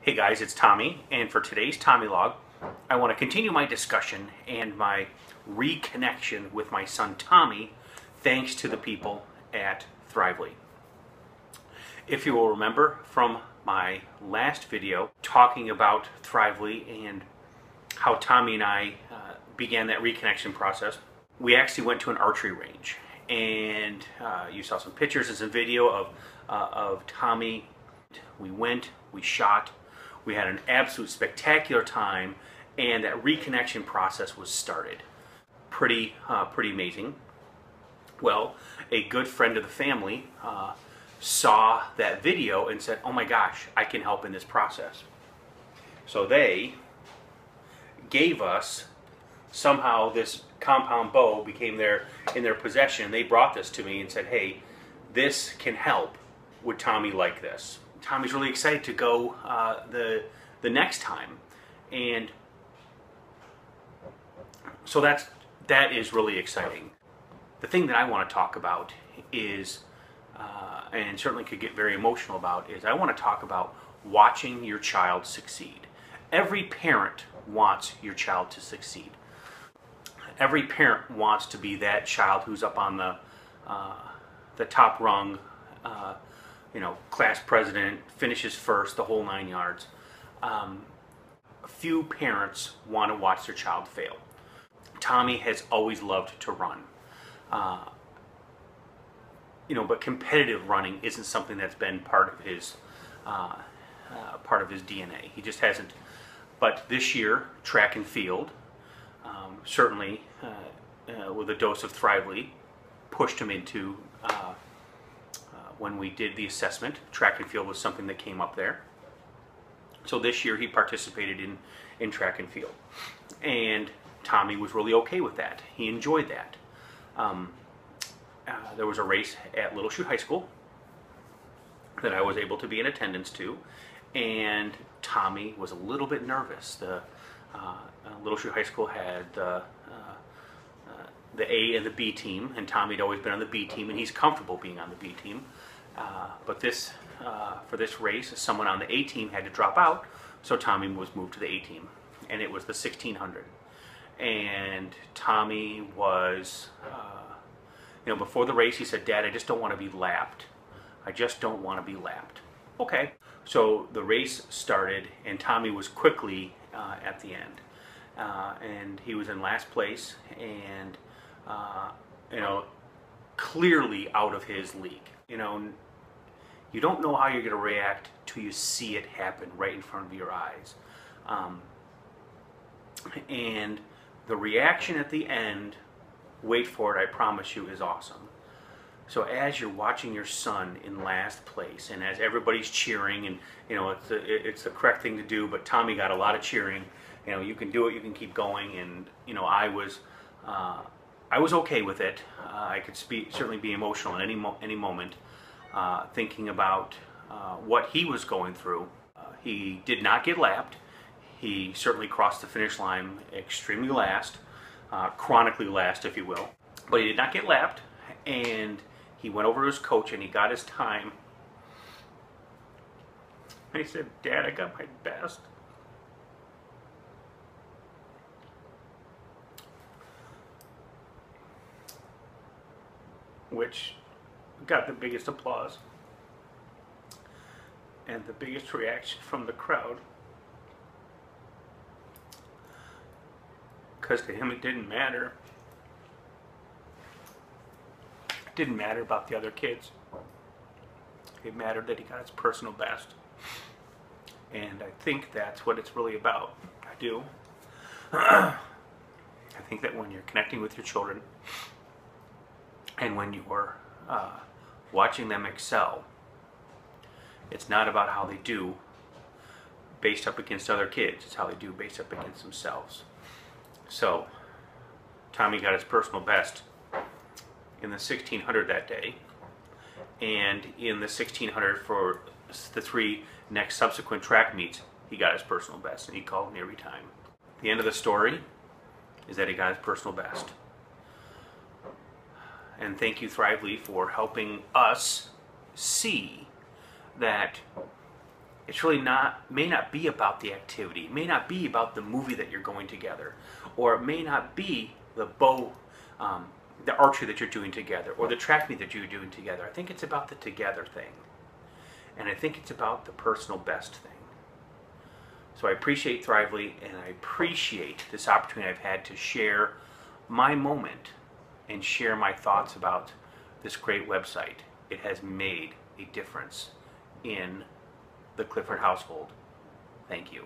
Hey guys, it's Tommy, and for today's TommyLog, I want to continue my discussion and my reconnection with my son Tommy, thanks to the people at Thrively. If you will remember from my last video talking about Thrively and how Tommy and I began that reconnection process, we actually went to an archery range, and you saw some pictures and some video of Tommy. We went, we shot. We had an absolute spectacular time, and that reconnection process was started. Pretty amazing. Well, a good friend of the family saw that video and said, "Oh my gosh, I can help in this process." So they gave us, somehow this compound bow became in their possession. They brought this to me and said, "Hey, this can help. Would Tommy like this?" Tommy's really excited to go the next time, and so that is really exciting. The thing that I want to talk about is, and certainly could get very emotional about, is I want to talk about watching your child succeed. Every parent wants your child to succeed. Every parent wants to be that child who's up on the top rung. Class president, finishes first, the whole 9 yards. Few parents want to watch their child fail. Tommy has always loved to run. But competitive running isn't something that's been part of his DNA. He just hasn't. But this year, track and field, certainly with a dose of Thrively, pushed him into. When we did the assessment, track and field was something that came up there. So this year he participated in track and field. And Tommy was really okay with that. He enjoyed that. There was a race at Little Chute High School that I was able to be in attendance to, and Tommy was a little bit nervous. The Little Chute High School had the A and the B team, and Tommy'd always been on the B team, and he's comfortable being on the B team. But for this race, someone on the A team had to drop out, so Tommy was moved to the A team, and it was the 1600. And Tommy was, before the race, he said, "Dad, I just don't want to be lapped. I just don't want to be lapped." Okay. So the race started, and Tommy was quickly at the end, and he was in last place, and clearly out of his league. You don't know how you're going to react till you see it happen right in front of your eyes. And the reaction at the end, wait for it, I promise you, is awesome. So as you're watching your son in last place, and as everybody's cheering, and it's the correct thing to do, but Tommy got a lot of cheering. You can do it, you can keep going, and I was okay with it. I could certainly be emotional at any moment, thinking about what he was going through. He did not get lapped. He certainly crossed the finish line extremely last, chronically last, if you will. But he did not get lapped, and he went over to his coach and he got his time. And he said, "Dad, I got my best." Which got the biggest applause and the biggest reaction from the crowd, because to him it didn't matter. It didn't matter about the other kids. It mattered that he got his personal best, and I think that's what it's really about. I do. I think that when you're connecting with your children, and when you are watching them excel, it's not about how they do based up against other kids. It's how they do based up against themselves. So Tommy got his personal best in the 1600 that day, and in the 1600 for the 3 next subsequent track meets, he got his personal best, and he called me every time. The end of the story is that he got his personal best. And thank you, Thrively, for helping us see that It's really may not be about the activity. It may not be about the movie that you're going together, or it may not be the the archery that you're doing together, or the track meet that you're doing together. I think it's about the together thing, and I think it's about the personal best thing. So I appreciate Thrively, and I appreciate this opportunity I've had to share my moment and share my thoughts about this great website. It has made a difference in the Clifford household. Thank you.